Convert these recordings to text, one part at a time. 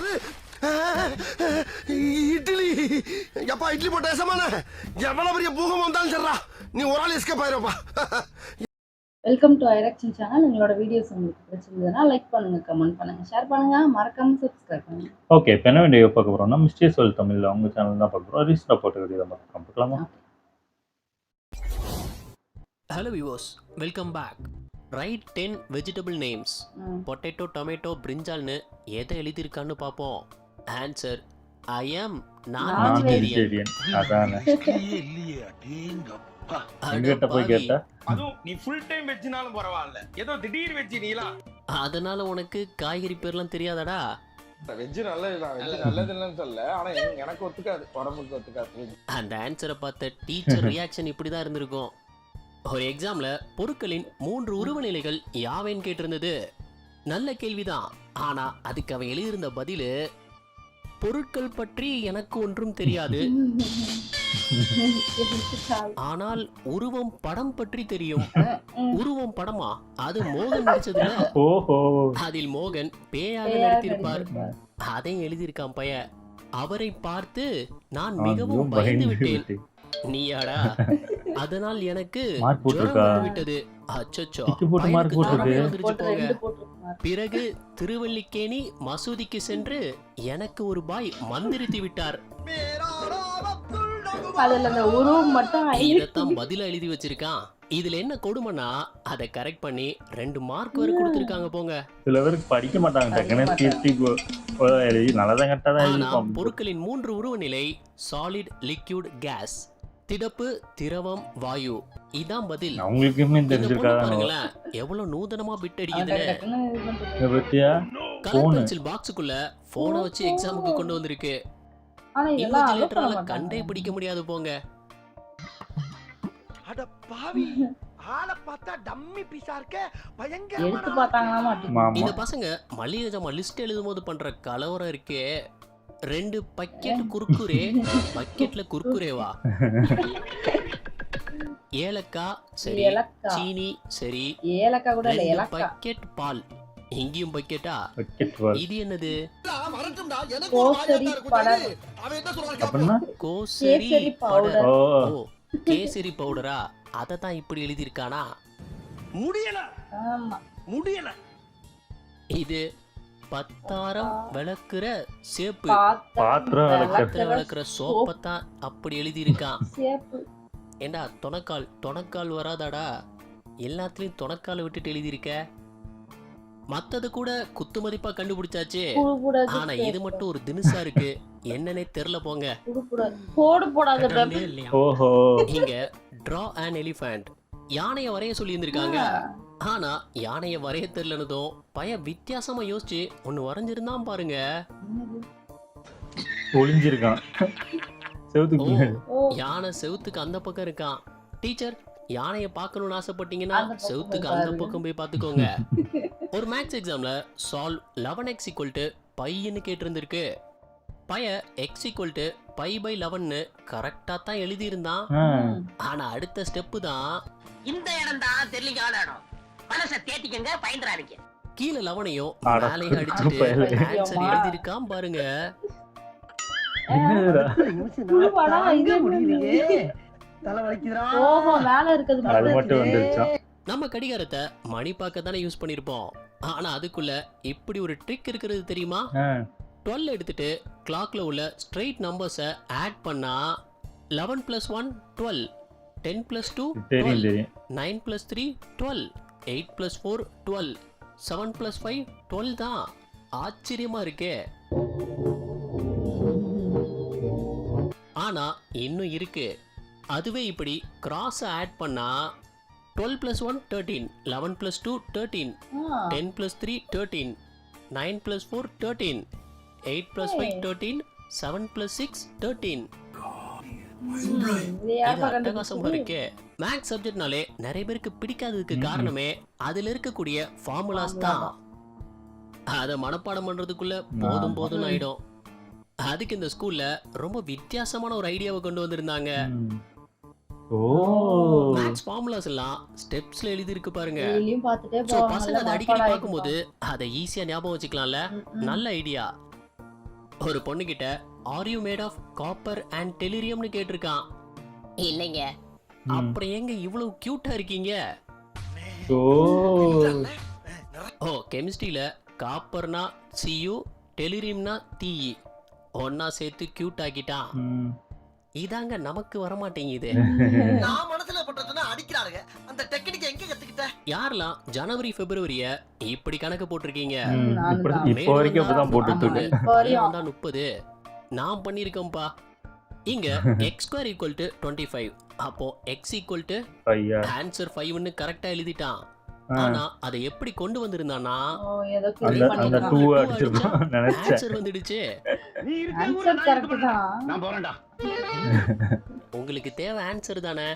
என்னது இட்லி? எப்பா இட்லி போட்ட சமான எவ்வளவு பெரிய பூகம் வந்தாலும் சரிடா, நீ ஒரு ஆள் எஸ்கேப் ஆயிருப்பா. வெல்கம் டு ஐரக்ஷன் சேனல். எங்களோட வீடியோஸ் உங்களுக்கு பிடிச்சிருந்ததுன்னா லைக் பண்ணுங்க, கமெண்ட் பண்ணுங்க, ஷேர் பண்ணுங்க, மறக்காம சப்ஸ்கிரைப் பண்ணுங்க. ஓகே, இப்போ என்ன வீடியோ பார்க்க போறோம்னா மிஸ்டேக் சொல் தமிழ்ல உங்க சேனல் தான் பார்க்க போறோம். ரீசெண்டாக போட்ட வீடியோ தான் பார்க்கலாமா? Hello viewers, welcome back. Write 10 vegetable names. Potato, tomato, brinjalnu எதை எழுதியிருக்கான்னு பார்ப்போம். Answer I am non-vegetarian. அதானே எங்கிட்ட போய் கேட்டா அதுவும் நீ ஃபுல் டைம் வெஜ்னாலும் பரவாயில்ல, ஏதோ திடீர் வெஜ் நீலா, அதனால உனக்கு காய்கறி பேர்லாம் தெரியாதாடா? வெஜ் நல்லதுதான், வெஜ் நல்லதுன்னு சொல்ல, ஆனா எனக்கு ஒத்துக்காது, உடம்புக்கு ஒத்துக்காது. அந்த ஆன்சரை பார்த்த டீச்சர் ரியாக்ஷன் இப்படிதான் இருந்திருக்கும். ஒரு எக்ஸாம்ல பொருட்களின் 3 உருவநிலைகள் யாவேன்னு கேட்டிருந்தது. நல்ல கேள்விதான், ஆனா அதுக்கு அவன் எழுதியிருந்த பதிலு பொருட்கள் பற்றி எனக்கு ஒன்றும் தெரியாது, ஆனால் உருவம் படம் பற்றி தெரியும். உருவம் படமா? அது மோகன் நடிச்சதுல. ஓஹோ, அதில் மோகன் பேயாக நடித்திருப்பார். அதையும் எழுதியிருக்கான் பையன். அவரை பார்த்து நான் மிகவும் பயந்து விட்டேன். நீயாடா? அதனால் எனக்கு ஜுரம் வந்து விட்டது. அச்சச்சோ, வந்துருச்சு போங்க. பிறகு திருவல்லிக்கேணி மசூதிக்கு சென்று எனக்கு ஒரு பாய் மந்திரித்து விட்டார். இதத்தான் பதில எழுதி வச்சிருக்கான். இதுல என்ன கொடுமைனா அதை கரெக்ட் பண்ணி 2 மார்க் வரை கொடுத்திருக்காங்க போங்க. சில பேருக்கு படிக்க மாட்டாங்க, நல்லதான் கரெக்டாதான். பொருட்களின் 3 உருவநிலை சாலிட், லிக்விட், கேஸ். திடப்பு, திரவம், வாயு. இதான் பதில். அவங்களுக்குமே தெரிஞ்சிருக்காங்க. எவ்வளவு நூதனமா பிட் அடிக்குதுன்னு. போன் பென்சில் பாக்ஸுக்குள்ள போனை வச்சு எக்ஸாமுக்கு கொண்டு வந்திருக்கு. இன்விஜிலேட்டரால கண்டே பிடிக்க முடியாது போங்க. அட பாவி, ஆளை பார்த்தா டம்மி பீஸா இருக்க, பயங்கரமா எடுத்து பார்த்தாங்களாமா. இந்த பசங்க மளிகை ஜாமான் லிஸ்ட் எழுதும்போது பண்ற கலவரம் இருக்கே. 2 பக்கெட் குர்குரே, பக்கெட்ல குர்குரேவா? ஏலக்காய் சரி, சீனி சரி, ஏலக்காய் கூட இல்ல, 2 ஏலக்காய். பக்கெட் பால். இங்கேயும் பக்கெட்டா? இது என்னது? கோசரி பவுடர். கோசரி பவுடர். ஓ, கேசரி பவுடரா? அத தான் இப்படி எழுதி இருக்கானா? முடியல. ஆமா, முடியல. இது பத்தாரம் விளக்குற சேப்பு. பாத்திரம் விளக்குற சோப்பை தான் அப்படி எழுதி இருக்கான். சேப்பு. ஏண்டா தொணக்கால் வராதாடா? எல்லாத்துலயும் தொணக்கால விட்டுட்டு எழுதி இருக்க. மத்தது கூட குத்து மதிப்பா கண்டுபிடிச்சாச்சு, ஆனா இது மட்டும் ஒரு தினுசா இருக்கு. என்னன்னே தெரியல போங்க. போடு போடாத. ஓஹோ, இங்க டிரா an elephant. யானைய வரைய சொல்லி இருந்திருக்காங்க, ஆனா யானைய வரைய தெரியலனதும் பையன் வித்தியாசமா யோசிச்சு ஒன்னு வரைஞ்சிருந்தான் பாருங்க. ஒளிஞ்சிருக்கான் செவுத்துக்கு. யானை செவுத்துக்கு அந்த பக்கம் இருக்கான். டீச்சர், யானைய பார்க்கணும்னு ஆசைப்பட்டீங்கன்னா செவுத்துக்கு அந்த பக்கம் போய் பாத்துக்கோங்க. ஒரு மேத்ஸ் எக்ஸாம்ல சால்வ் 11x = பைன்னு கேட்டிருந்திருக்கு. பைய x = π/11 கரெக்டா தான் எழுதி இருந்தான். ஆனா அடுத்த ஸ்டெப் தான் இந்த இடம் தான் தெரியல இடம். மனச தேத்திக்கங்க, பயந்துறாதீங்க. கீழ 11ஐயும் மேலையும் அடிச்சிட்டு ஆன்சர் எழுதி இருக்கான் பாருங்க. நம்ம கடிகாரத்தை மணி பார்க்க தானே யூஸ் பண்ணிருப்போம், ஆனா அதுக்குள்ள இப்படி ஒரு ட்ரிக் இருக்கிறது தெரியுமா? 12 எடுத்துட்டு கிளாக்ல உள்ள ஸ்ட்ரெயிட் நம்பர்ஸை ஆட் பண்ணா 11 + 1 12, 10 + 2 12, 9 + 3 12, 8 + 4 12, 7 + 5 12 தான். ஆச்சரியமா இருக்கே. ஆனா இன்னும் இருக்கு. அதுவே இப்படி கிராஸ் ஆட் பண்ணா 12 + 1 13, 11 + 2 13, 10 + 3 13, 9 + 4 13, 8 + 5 13, 7 + 6 13. அட்டகாசமா இருக்கே. மேத்ஸ் சப்ஜெக்ட்னாலே நிறைய பேருக்கு பிடிக்காததுக்கு காரணமே அதுல இருக்கக்கூடிய ஃபார்முலாஸ் தான். அதை மனப்பாடம் பண்றதுக்குள்ள போதும் ஆயிடும். அதுக்கு இந்த ஸ்கூல்ல ரொம்ப வித்தியாசமான ஒரு ஐடியாவை கொண்டு வந்திருந்தாங்க. மேத்ஸ் ஃபார்முலாஸ் எல்லாம் ஸ்டெப்ஸ்ல எழுதி இருக்கு பாருங்க. பசங்க அதை அடிக்கடி பார்க்கும்போது அதை ஈஸியா ஞாபகம் வச்சுக்கலாம்ல. நல்ல ஐடியா. ஒரு பொண்ணுகிட்ட are you made of copper and டெலிரியம்னு கேட்டிருக்கான். இல்லைங்க. அப்புறம் எங்க இவ்வளவு கியூட்டா இருக்கீங்க? ஓ கெமிஸ்ட்ரியில காப்பர்னா Cu, டெலிரியம்னா Te, ஒன்னா சேர்த்து கியூட் ஆக்கிட்டான். இதாங்க நமக்கு வரமாட்டேங்குது. நான் மனசுல பண்றதுன்னா அடிக்கிறாருங்க. அந்த டெக்னிக் எங்க கத்துக்கிட்ட? யாரெல்லாம் ஜனவரி பிப்ரவரிய இப்படி கணக்கு போட்டிருக்கீங்க? இப்போ வரைக்கும் அப்படிதான் போட்டுட்டு இருக்கேன். வந்தா 30 நான் பண்ணிருக்கேன்பா. இங்க x² = 25. அப்போ x = ஆன்சர் 5ன்னு கரெக்டா எழுதிட்டான். ஆனா அதை எப்படி கொண்டு வந்திருந்தானா அந்த 2 அடிச்சிருப்பான் நினைச்சேன். ஆன்சர் வந்துடுச்சு. ஆன்சர் கரெக்ட் தான். நான் போறேன்டா. உங்களுக்கு தேவை ஆன்சர் தானே,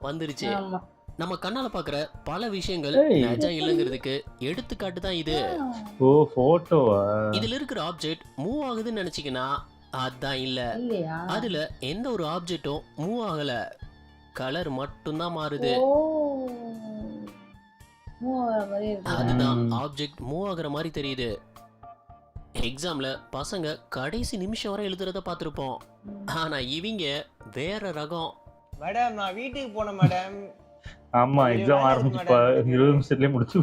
வந்துருச்சு. ஆமா. நம்ம கண்ணால பாக்குற பல விஷயங்கள் நிஜம் இல்லங்கிறதுக்கு எடுத்துக்காட்டு தான் இது. ஓ போட்டோவா? இதுல இருக்கிற ஆப்ஜெக்ட் மூவ் ஆகுதுன்னு நினைச்சீங்கன்னா அதான் இல்ல. இல்லையா? அதுல எந்த ஒரு ஆப்ஜெக்டும் மூவ் ஆகல, கலர் மட்டும் தான் மாறுது. அதுதான் ஆப்ஜெக்ட் மூவ் ஆகுற மாதிரி தெரியுது. எக்ஸாம்ல பசங்க கடைசி நிமிஷம் வரை எழுதுறத பார்த்திருப்போம். ஆனா இவங்க வேற ரகம். மேடம் நான் வீட்டுக்கு போனேன் மேடம். ஆமா எக்ஸாம் ஆரம்பிச்சு 20 நிமிஷத்துலயே முடிச்சு.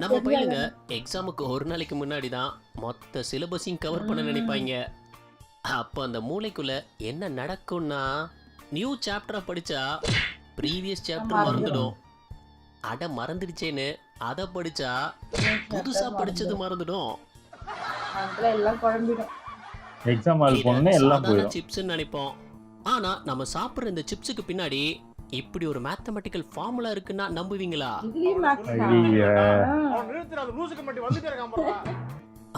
நம்ம பையனுங்க எக்ஸாமுக்கு ஒரு நாளைக்கு முன்னாடி தான் மொத்த சிலபஸையும் கவர் பண்ண நினைப்பாங்க. அப்ப அந்த மூளைக்குள்ள என்ன நடக்கும்னா, நியூ சாப்டரை படிச்சா ப்ரீவியஸ் சாப்டர் மறந்துடும். அட மறந்துடுச்சேன்னு அதை படிச்சா புதுசா படிச்சது மறந்துடும். எல்லாம் குழம்பிடும். எக்ஸாம் ஹால் போனே எல்லாம் போயிடும். சிப்ஸ்னு நினைப்போம். ஆனா நம்ம சாப்பிடுற இந்த சிப்ஸுக்கு பின்னாடி இப்படி ஒரு மேத்தமெட்டிக்கல் ஃபார்முலா இருக்குன்னா நம்புவீங்களா?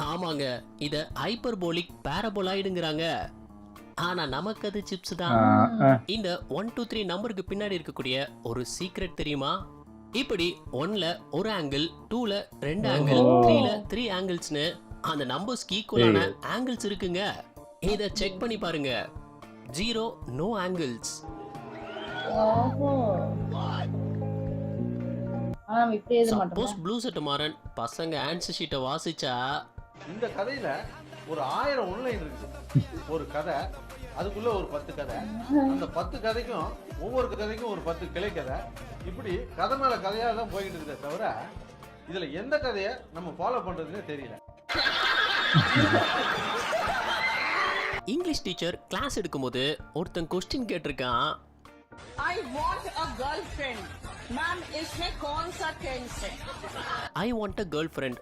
ஆமாங்க, இத ஹைப்பர்போலிக் பாரபோலாய்டுங்கறாங்க. ஆனா நமக்கு அது சிப்ஸ் தான். இந்த 1 2 3 நம்பருக்கு பின்னாடி இருக்கக்கூடிய ஒரு சீக்ரெட் தெரியுமா? இப்படி 1ல ஒரு ஆங்கிள், 2ல 2 ஆங்கிள், 3ல 3 ஆங்கிள்ஸ்னு அந்த நம்பர்ஸ்க்கு ஈக்குவலான ஆங்கிள்ஸ் இருக்குங்க. இத செக் பண்ணி பாருங்க. 0 நோ ஆங்கிள்ஸ். ஓஹோ. ஆனா இப்படி எழுத மாட்டோம். சப்போஸ் ப்ளூ செட் மாறன் பசங்க ஆன்சர் ஷீட்டை வாசிச்சா, இந்த கதையில ஒரு 1000 ஒன்லைன் இருக்கு. ஒரு கதை, அதுக்குள்ள ஒரு 10 கதை, அந்த 10 கதைக்கும் ஒவ்வொரு கதைக்கும் ஒரு 10 கிளை கதை, இப்படி கதை மேல கதையா தான் போயிட்டு இருக்கே தவிர இதுல எந்த கதையை நம்ம ஃபாலோ பண்றதுன்னே தெரியல. இங்கிலீஷ் டீச்சர் கிளாஸ் எடுக்கும்போது ஒருத்தன் கொஸ்டின் கேட்டிருக்கான். I want a girlfriend. Ma'am, इसमें कौन सा tense है? I want a girlfriend.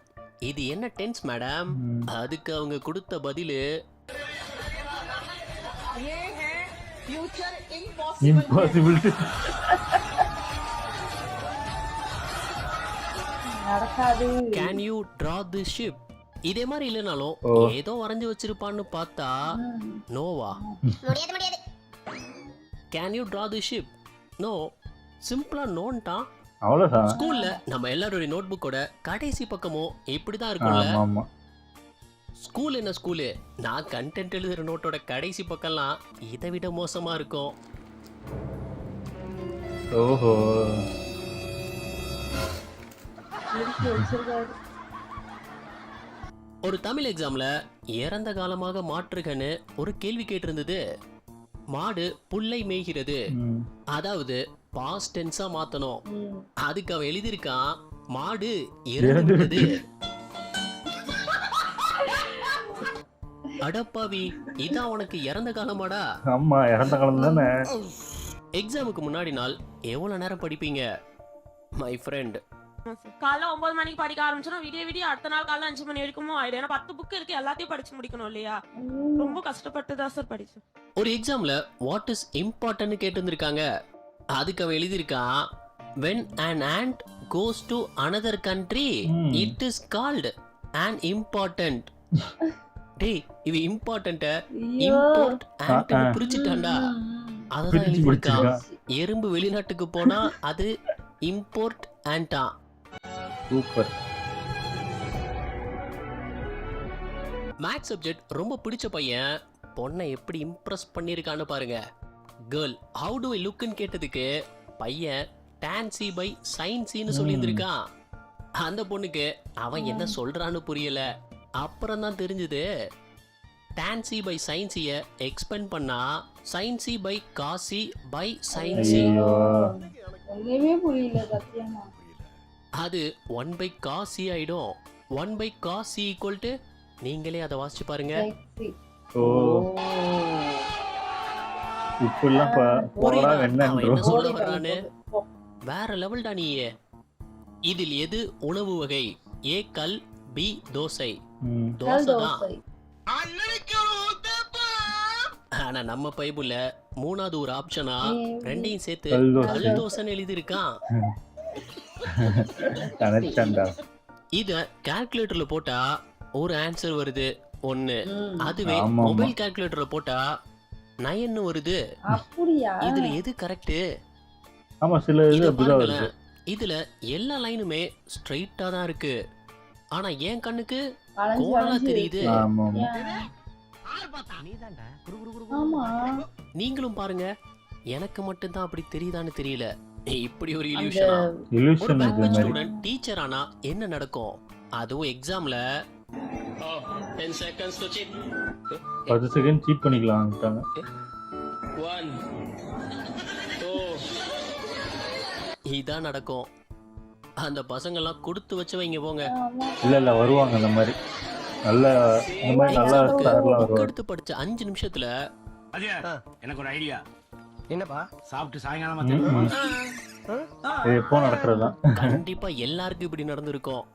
இது என்ன டென்ஸ் மேடம்? அதுக்கு அவங்க கொடுத்த பதிலு, ये है future impossible. நடக்காது. Can you draw this ship? இதே மாதிரி இல்லனாலும் ஏதோ வரைஞ்சு வச்சிருப்பான்னு பார்த்தா நோவா. முடியாது. Can you draw this ship? No. சிம்பிளா நோன்ட்டான். அவ்வளவுதான். ஸ்கூல்ல நம்ம எல்லாரோட நோட்புக்கோட கடைசி பக்கமும் இப்படிதான் இருக்கும்ல. ஆமா. ஸ்கூல் என்ன ஸ்கூலு, நான் கண்டென்ட் எழுதுற நோட்டோட கடைசி பக்கம்லாம் இதை விட மோசமா இருக்கும். ஓஹோ. ஒரு தமிழ் எக்ஸாம்ல இறந்த காலமாக மாற்றுகன்னு ஒரு கேள்வி கேட்டிருந்தது. மாடு புல்லை மேய்கிறது, அதாவது பாஸ்ட் டென்ஸா மாத்தணும். அதுக்கு அவன் எழுதியிருக்கான், மாடு இறந்து விட்டது. அடப்பாவி, இதான் உனக்கு இறந்த காலமாடா? ஆமா இறந்த காலம் தானே. எக்ஸாமுக்கு முன்னாடி நாள் எவ்வளவு நேரம் படிப்பீங்க மை ஃப்ரெண்ட்? காலைல 9 மணிக்கு படிக்க ஆரம்பிச்சோம், விடிய அடுத்த நாள் காலைல 5 மணி வரைக்கும் ஆயிடும். ஏன்னா 10 புக் இருக்கு, எல்லாத்தையும் படிச்சு முடிக்கணும் இல்லையா? ரொம்ப கஷ்டப்பட்டு தான் சார் படிச்சேன். ஒரு எக்ஸாம்ல வாட் இஸ் இம்பார்ட்டன்ட் கேட்டிருந்திருக்காங்க. அதுக்கு அவன் எழுதியிருக்கான், when an ant goes to another country it is called an important. டேய், இவ இம்பார்ட்டன்ட்ட இம்போர்ட் ஆன்ட்னு பிரிச்சிட்டான்டா. அதான் எழுதியிருக்கான், எறும்பு வெளிநாட்டுக்கு போனா அது இம்போர்ட் ஆன்டா. சூப்பர். மேத்ஸ் சப்ஜெக்ட் ரொம்ப பிடிச்ச பையன் பொண்ணை எப்படி இம்ப்ரெஸ் பண்ணியிருக்கான்னு பாருங்க. கேர்ள் ஹவு டு ஐ லுக்னு கேட்டதுக்கு பையன் tan c by sin c ன்னு சொல்லியிருந்திருக்கான். அந்த பொண்ணுக்கு அவன் என்ன சொல்றான்னு புரியல. அப்புறம் தான் தெரிஞ்சது tan c by sin c expand பண்ணா sin c by cos c by sin c. ஐயோ ஒண்ணுமே புரியல சத்தியமா. அது 1 by cos c ஆயிடும். 1 by cos c equal to நீங்களே அதை வாசிச்சு பாருங்க. Sexy. ஓ இப்பெல்லாம் போடா அவன் என்னன்றோம். என்ன சொல்ல வர்றானு வேற லெவல்டா நீ. இதில் எது உணவு வகை? ஏ கல், பி தோசை. தோசை தான். தோசை. ஆனா நம்ம பைபிள்ல மூணாவது ஒரு ஆப்ஷனா ரெண்டையும் சேர்த்து கல் தோசை. கல் தோசைன்னு எழுதி இருக்கான். நினைச்சேன்டா. இத கால்குலேட்டர்ல போட்டா ஒரு ஆன்சர் வருது 1. அதுவே ஆமா, ஆமா. மொபைல் கால்குலேட்டர்ல போட்டா 9 வருது. அப்படியா? இதுல எது கரெக்ட்? ஆமா சில இது இத அப்படிதான் பாருங்களேன். வருது. இதுல எல்லா லைனுமே ஸ்ட்ரைட்டா தான் இருக்கு. ஆனா என் கண்ணுக்கு வளைஞ்சு கோணலா வளைஞ்சு தெரியுது. ஆமா ஆமா. ஏன்? ஆமா. நீங்களும் பாருங்க. எனக்கு மட்டும் தான் அப்படி தெரியுதான்னு தெரியல. இப்படி ஒரு அந்த இல்யூஷனா? ஒரு இல்யூஷன் பேக் இது பெஞ்ச் மாதிரி. ஸ்டூடண்ட் டீச்சர் ஆனா என்ன நடக்கும்? அதுவும் எக்ஸாம்ல 10 seconds to cheat. 10 second cheat பண்ணிக்கலாம்ட்டாங்க. 1 2 இதான் நடக்கும். அந்த பசங்க எல்லாம் கொடுத்து வச்சவங்க போங்க. இல்ல வருவாங்க அந்த மாதிரி நல்ல இந்த மாதிரி நல்லா எக்ஸாமுக்கு ஸ்டார்லாம் புக் வருவாங்க. எடுத்து படிச்ச 5 நிமிஷத்துல எனக்கு ஒரு ஐடியா. என்னப்பா? சாப்பிட்டு சாயங்காலமா இது எப்போ நடக்கிறதுதான். கண்டிப்பா எல்லாருக்கும் இப்படி நடந்திருக்கும்.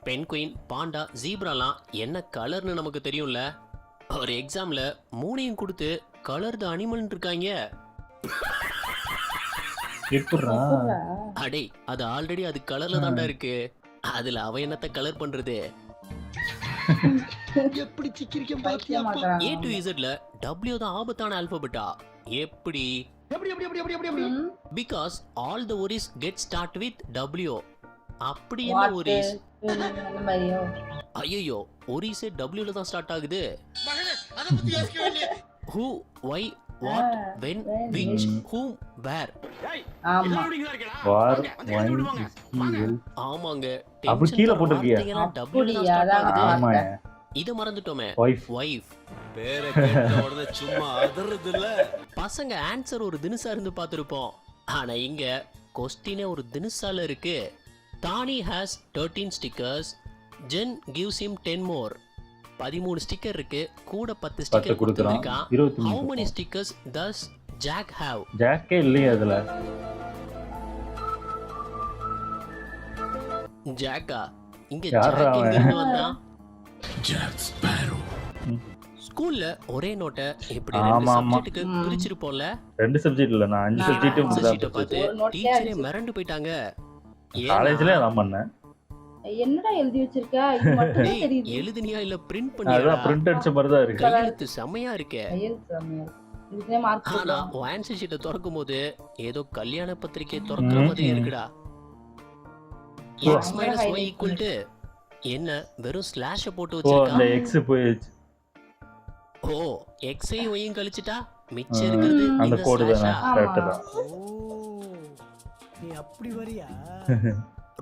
பென் குயின், பாண்டா, ஜீப்ராலாம் என்ன கலர்னு நமக்கு தெரியும்ல. ஒரு எக்ஸாம்ல 3யும் கொடுத்து கலர் த அனிமல்னு இருக்காங்க. எப்படிரா? அடே அது ஆல்ரெடி அது கலர்ல தான்டா இருக்கு. அதுல அவ என்னத்த கலர் பண்றது? எப்படி சிக்கிரிக்கம் பைத்தியம் பாத்தியா? ஆக்குறாங்க. A to Z ல W தான் ஆபத்தான ஆல்பபெட்டா. எப்படி? Because all the worries get start with W. அப்படி என்ன What? worries? அந்த மாதிரியோ? ஐயோ worries W ல தான் ஸ்டார்ட் ஆகுது. Who, why, what, when, which, whom, where. ஆமா. War one evil. ஆமாங்க. அப்படி tension கீழே தர போட்டிருக்கியா? வார்த்தையெல்லாம் W ல தான் அப்படியா? ஸ்டார்ட் ஆகுது. ஆமா இத மறந்துட்டோமே. வைஃப். வைஃப். பேரை கேட்ட உடனே சும்மா அதறது இல்ல. பசங்க ஆன்சர் ஒரு தினுசா இருந்து பார்த்திருப்போம். ஆனா இங்க கொஸ்டினே ஒரு தினுசால இருக்கு. தானி has 13 stickers. Jen gives him 10 more. 13 sticker இருக்கு. கூட 10 ஸ்டிக்கர் கொடுக்குறான். கொடுத்திருக்கான். 23. How many stickers does Jack have? ஜாக்கே இல்லையே அதுல. ஜாக்கா? இங்க யார்ரா ஜாக் அவன்? எங்க இருந்து வந்தான்? ஸ்கூல்ல ஒரே நோட்டை இப்படி ரெண்டு ஆமா, ஆமா. சப்ஜெக்ட்டுக்கு பிரிச்சிருப்போம்ல. 2 சப்ஜெக்ட் இல்ல நான் 5 சப்ஜெக்ட் ஆன்சர் ஷீட்டை முடிச்சேன். பார்த்து ஒரு note டீச்சரே ஆச்சு. மிரண்டு போயிட்டாங்க. காலேஜ்ல அதான் பண்ணேன். என்னடா எழுதி வச்சிருக்க? இது மட்டும் தான் டேய், தெரியுது. எழுதுனியா இல்ல பிரிண்ட் அதான் பண்ணியா? பிரிண்ட் அடிச்ச மாதிரி தான் இருக்கு. கையெழுத்து செமையா இருக்கே. கையெழுத்து செமையா இருக்கு. இதுக்கே மார்க் ஆனா போடலாம். உன் ஆன்சர் ஷீட்டை திறக்கும் போது ஏதோ கல்யாண பத்திரிக்கை திறக்கிற மாதிரி இருக்குடா. x minus y equal to என்ன வெறும் ஸ்லாஷ போட்டு ஓ அந்த வச்சிருக்கான். எக்ஸ் போயிடுச்சு. ஓ x ஐயும் y யும் கழிச்சிட்டா மிச்சம் இருக்கிறது அந்த இந்த கோடு தானே ஸ்லாஷா. கரெக்ட் தான். நீ அப்படி வரியா?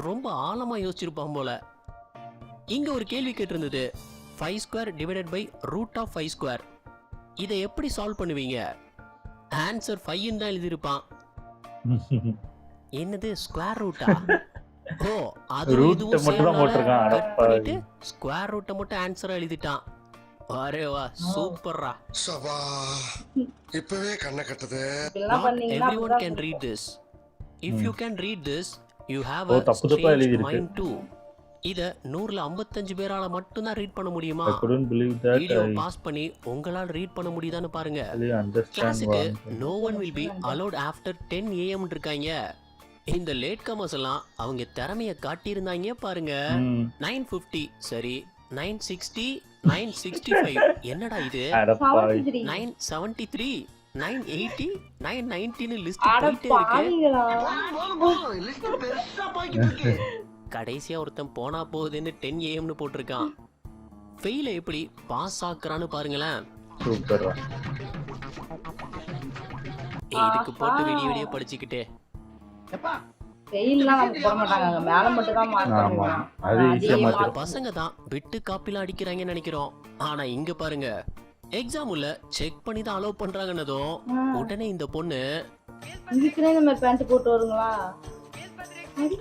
ரொம்ப ஆழமா யோசிச்சிருப்பான் போல. இங்க ஒரு கேள்வி கேட்டிருந்தது. 5 square divided by root of 5 square. இதை எப்படி சால்வ் பண்ணுவீங்க? ஆன்சர் 5 தான் எழுதியிருப்பான். என்னது ஸ்கொயர் ரூட்டா? ஓ அது Root இதுவும் மட்டும் தான் போட்டிருக்கான். கட் அடப்பாவி. பண்ணிட்டு ஸ்கொயர் ரூட்டை மட்டும் ஆன்சரா எழுதிட்டான். அரே வா சூப்பர்ரா. சபா இப்பவே கண்ணை கட்டுது. இப்படிலாம் Not பண்ணீங்கன்னா everyone அப்படிதான் can read this. If you can read this, you have O, a தப்பு தப்பா strange எழுதியிருக்கு. mind too. இத 100ல 55 பேரால மட்டும் தான் ரீட் பண்ண முடியுமா? I couldn't believe that video I pass பண்ணி உங்களால ரீட் பண்ண முடியுதான்னு பாருங்க. really understand கிளாஸுக்கு what. no one will be allowed after 10 AM இருக்காங்க. இந்த லேட் கமர்ஸ் எல்லாம் அவங்க திறமைய காட்டியிருந்தாங்க பாருங்க. 950 சரி 960 965 என்னடா இது? அடப்பாவி. 73. 973 980 990 லிஸ்ட் அட போயிட்டே இருக்கு. பாவிகளா. லிஸ்ட் பெருசா போய்கிட்டு இருக்கு. கடைசியா ஒருத்தன் போனா போகுதுன்னு 10 AM போட்டிருக்கான். ஃபெயில எப்படி பாஸ் ஆக்குறான்னு பாருங்களேன். சூப்பரா. இதுக்கு போட்டு விடிய விடிய படிச்சுக்கிட்டே எப்பா செயல்லாம் நமக்கு போட மாட்டாங்க, மேல மட்டும் தான் மார்க் ஆமா பண்ணுவாங்க. அது ஈஸியா அதிகமா மாத்திரும். பசங்க தான் விட்டு காப்பிலாம் அடிக்கிறாங்கன்னு நினைக்கிறோம். ஆனா இங்க பாருங்க, எக்ஸாம் உள்ள செக் பண்ணி தான் அலோவ் பண்றாங்கன்னதும் உடனே இந்த பொண்ணு இதுக்குன்னே இந்த மாதிரி பேண்ட் போட்டு வருங்களா?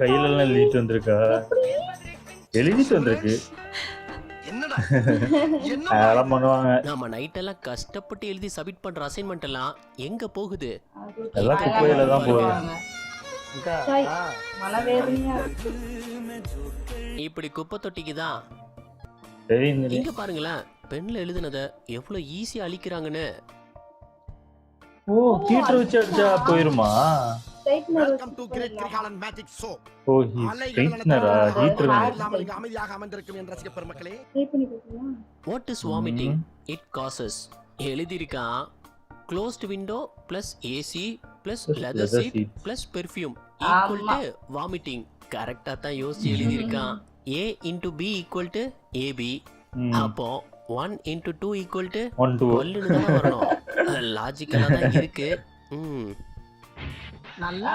கையில எல்லாம் எழுதிட்டு வந்திருக்கா, எழுதிட்டு வந்திருக்கு. என்னடா அதெல்லாம் பண்ணுவாங்க. நம்ம நைட் எல்லாம் கஷ்டப்பட்டு எழுதி சப்மிட் பண்ற அசைன்மெண்ட் எல்லாம் எங்க போகுது? எல்லாம் குப்பையில தான் போகுது. சை, மனவேதனையா இருக்கு. இப்படி குப்பை தொட்டிக்கு தான். தெரியுது. இங்க பாருங்களேன், பென்ல எழுதுனத எவ்வளவு ஈஸியா அழிக்கிறாங்கன்னு. ஓ ஹீட்டர் வச்சு அடிச்சா போயிருமா? Straightener welcome to great Kirikalan magic show. Oh ஸ்ட்ரைட்னரா, ஹீட்டர் இல்லாமல் அமைதியாக அமர்ந்திருக்கும் என் ரசிக பெருமக்களே. ட்ரை பண்ணி பார்க்கலாமா? What is vomiting? It causes. எழுதியிருக்கான் closed window plus AC plus leather seat plus perfume equal to vomiting. கரெக்டா தான் யோசிச்சு எழுதியிருக்கான். A into B equal to AB. அப்போ 1 into 2 equal to 12 ன்னு தான் வரணும். லாஜிக்கலா தான் இருக்கு. நல்லா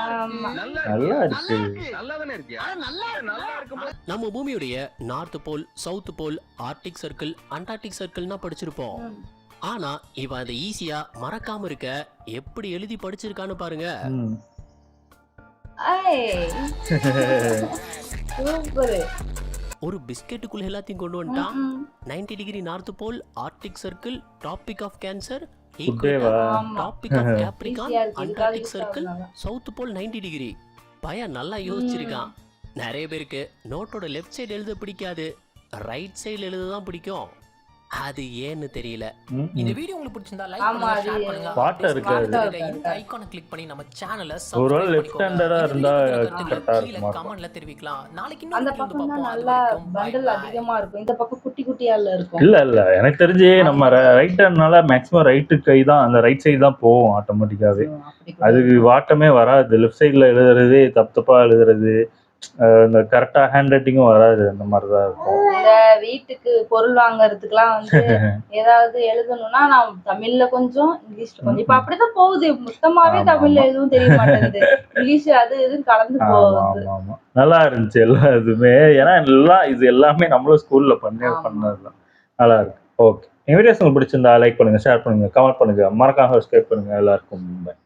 இருக்கு. நம்ம பூமியுடைய north pole, south pole, arctic circle, antarctic சர்க்கிள்னா படிச்சிருப்போம். ஆனா இவன் அதை ஈஸியா மறக்காம இருக்க எப்படி எழுதி படிச்சிருக்கான்னு பாருங்க. சூப்பர். ஒரு பிஸ்கெட்டுக்குள்ள எல்லாத்தையும் கொண்டு வந்துட்டான். 90 degree north pole, arctic circle, tropic of cancer, tropic of capricorn, antarctic circle, south pole 90 degree. பையன் நல்லா யோசிச்சிருக்கான். நிறைய பேருக்கு நோட்டோட லெஃப்ட் சைடு எழுத பிடிக்காது, ரைட் சைடு எழுத தான் பிடிக்கும். அது ஏன்னு தெரியல. இந்த வீடியோ உங்களுக்கு பிடிச்சிருந்தா லைக் பண்ணுங்க, ஷேர் பண்ணுங்க. பாட்டா இருக்காது. இந்த ஐகானை கிளிக் பண்ணி நம்ம சேனலை ஒரு சப்ஸ்கிரைப் லெஃப்ட் ஹேண்டரா இருந்தா கரெக்ட்டா இருக்குமா? கமெண்ட்ல தெரிவிக்கலாம். நாளைக்கு அந்த இன்னொரு பக்கம் தான் பார்ப்போம். நல்லா பண்டல் அதிகமா இருக்கும், இந்த பக்கம் குட்டி குட்டியால இருக்கும். இல்ல எனக்கு தெரிஞ்சு நம்ம ரைட் ஹேண்ட்னால மேக்ஸிமம் ரைட்டு கை தான், அந்த ரைட் சைடு தான் போகும் ஆட்டோமேட்டிக்காவே. அதுக்கு வாட்டமே வராது. லெஃப்ட் சைடுல எழுதுறது தப்பா எழுதுறது, இந்த கரெக்டா ஹேண்ட் ரைட்டிங்கும் வராது. அந்த மாதிரி தான் இருக்கும். இந்த வீட்டுக்கு பொருள் வாங்குறதுக்குலாம் வந்து ஏதாவது எழுதணும்னா நான் தமிழ்ல கொஞ்சம், இங்கிலீஷ்ல கொஞ்சம், இப்ப அப்படிதான் போகுது. மொத்தமாவே தமிழ்ல எதுவும் தெரிய மாட்டேங்குது, இங்கிலீஷ் அது எதுவும் கலந்து போகுது. நல்லா இருந்துச்சு எல்லா இதுவுமே. ஏன்னா எல்லாம் இது எல்லாமே நம்மளும் ஸ்கூல்ல பண்ணதுதான். நல்லா இருக்கு. ஓகே, என் வீடியோஸ் உங்களுக்கு பிடிச்சிருந்தா லைக் பண்ணுங்க, ஷேர் பண்ணுங்க, கமெண்ட் பண்ணுங்க, மறக்காம சப்ஸ்கிரைப் பண்ணுங்க. எல்லாருக்கும் பை.